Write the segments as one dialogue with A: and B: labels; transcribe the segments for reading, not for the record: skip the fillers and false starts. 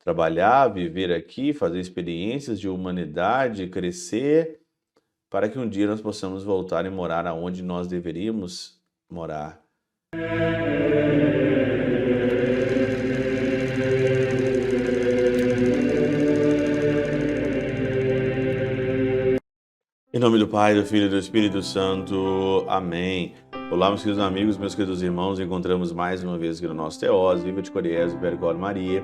A: trabalhar, viver aqui, fazer experiências de humanidade, crescer, para que um dia nós possamos voltar e morar aonde nós deveríamos morar. Em nome do Pai, do Filho e do Espírito Santo. Amém. Olá, meus queridos amigos, meus queridos irmãos. Encontramos mais uma vez aqui no nosso Teós, Viva de Coriésio, Percor Maria.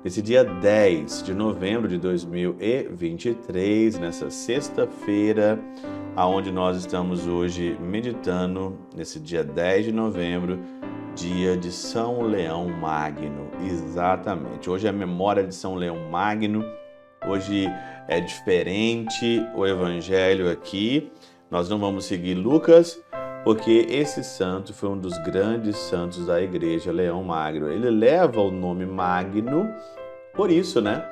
A: Nesse dia 10 de novembro de 2023, nessa sexta-feira, aonde nós estamos hoje meditando, nesse dia 10 de novembro, dia de São Leão Magno. Exatamente. Hoje é a memória de São Leão Magno. Hoje é diferente o evangelho aqui. Nós não vamos seguir Lucas, porque esse santo foi um dos grandes santos da igreja, Leão Magno. Ele leva o nome Magno por isso, né?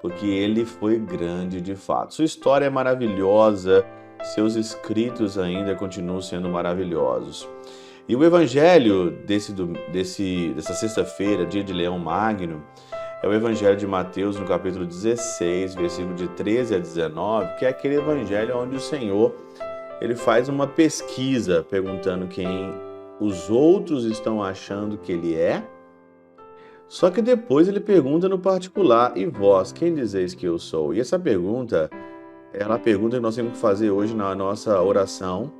A: Porque ele foi grande de fato. Sua história é maravilhosa, seus escritos ainda continuam sendo maravilhosos. E o evangelho dessa sexta-feira, dia de Leão Magno, é o Evangelho de Mateus, no capítulo 16, versículo de 13 a 19, que é aquele evangelho onde o Senhor ele faz uma pesquisa perguntando quem os outros estão achando que ele é. Só que depois ele pergunta no particular: e vós, quem dizeis que eu sou? E essa pergunta é a pergunta que nós temos que fazer hoje na nossa oração,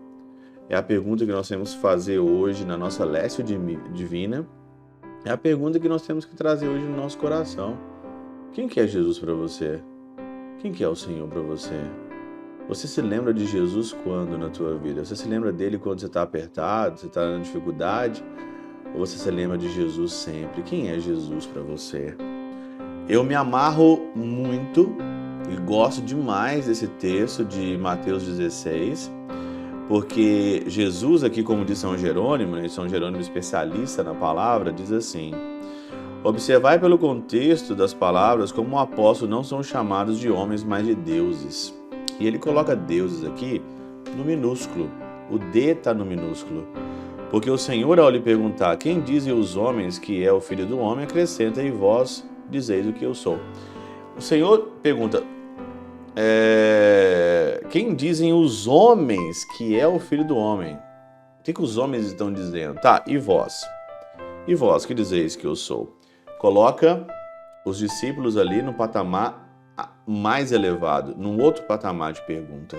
A: é a pergunta que nós temos que fazer hoje na nossa Lécio Divina. É a pergunta que nós temos que trazer hoje no nosso coração. Quem que é Jesus para você? Quem que é o Senhor para você? Você se lembra de Jesus quando na tua vida? Você se lembra dele quando você está apertado, você está na dificuldade? Ou você se lembra de Jesus sempre? Quem é Jesus para você? Eu me amarro muito e gosto demais desse texto de Mateus 16, porque Jesus aqui, como diz São Jerônimo, né, São Jerônimo especialista na palavra, diz assim: observai pelo contexto das palavras como o apóstolo não são chamados de homens, mas de deuses. E ele coloca deuses aqui no minúsculo, o D está no minúsculo, porque o Senhor, ao lhe perguntar quem dizem os homens que é o Filho do Homem, acrescenta: e vós dizeis o que eu sou. O Senhor pergunta: quem dizem os homens que é o Filho do Homem? O que os homens estão dizendo? Tá, e vós? E vós, que dizeis que eu sou? Coloca os discípulos ali no patamar mais elevado, num outro patamar de pergunta.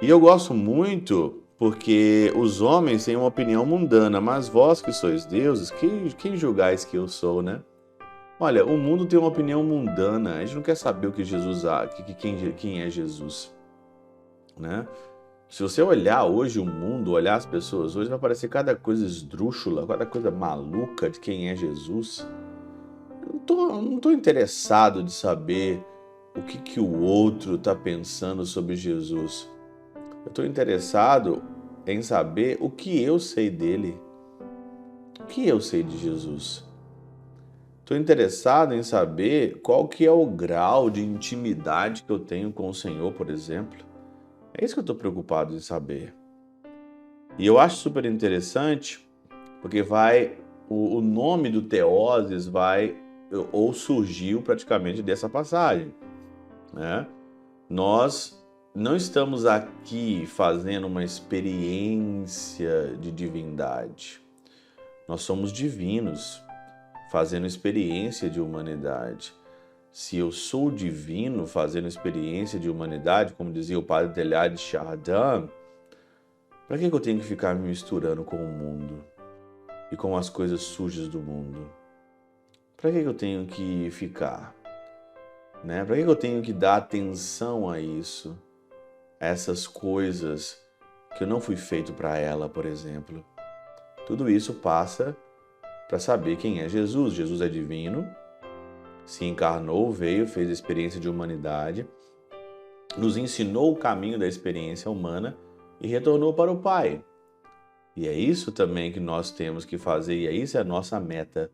A: E eu gosto muito porque os homens têm uma opinião mundana, mas vós que sois deuses, quem julgais que eu sou, né? Olha, o mundo tem uma opinião mundana, a gente não quer saber o que Jesus quem é Jesus, né? Se você olhar hoje o mundo, olhar as pessoas hoje, vai parecer cada coisa esdrúxula, cada coisa maluca de quem é Jesus. Eu não tô interessado de saber o que o outro está pensando sobre Jesus. Eu estou interessado em saber o que eu sei dele, o que eu sei de Jesus. Estou interessado em saber qual que é o grau de intimidade que eu tenho com o Senhor, por exemplo. É isso que eu estou preocupado em saber. E eu acho super interessante, porque o nome do Teoses ou surgiu praticamente dessa passagem, né? Nós não estamos aqui fazendo uma experiência de divindade. Nós somos divinos, fazendo experiência de humanidade. Se eu sou divino fazendo experiência de humanidade, como dizia o padre Teilhard de Chardin, para que eu tenho que ficar me misturando com o mundo e com as coisas sujas do mundo? Para que eu tenho que ficar? Né? Para que eu tenho que dar atenção a isso, a essas coisas que eu não fui feito para ela, por exemplo? Tudo isso passa para saber quem é Jesus. Jesus é divino, se encarnou, veio, fez a experiência de humanidade, nos ensinou o caminho da experiência humana e retornou para o Pai. E é isso também que nós temos que fazer, e é isso a nossa meta.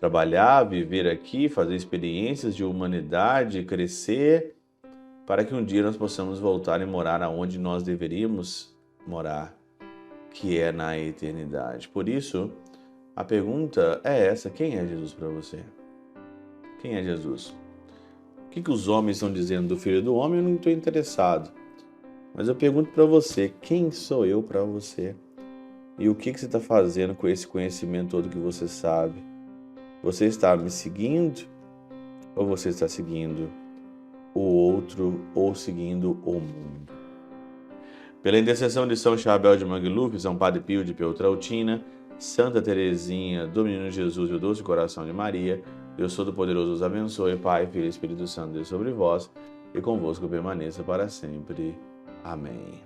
A: Trabalhar, viver aqui, fazer experiências de humanidade, crescer, para que um dia nós possamos voltar e morar aonde nós deveríamos morar, que é na eternidade. Por isso, a pergunta é essa: quem é Jesus para você? Quem é Jesus? O que os homens estão dizendo do Filho do Homem? Eu não estou interessado. Mas eu pergunto para você, quem sou eu para você? E o que você está fazendo com esse conhecimento todo que você sabe? Você está me seguindo ou você está seguindo o outro ou seguindo o mundo? Pela intercessão de São Chabel de Mangluf, São Padre Pio de Peltrautina, Santa Teresinha, do Menino Jesus e o Doce Coração de Maria, Deus Todo-Poderoso os abençoe, Pai, Filho e Espírito Santo, Deus sobre vós e convosco permaneça para sempre. Amém.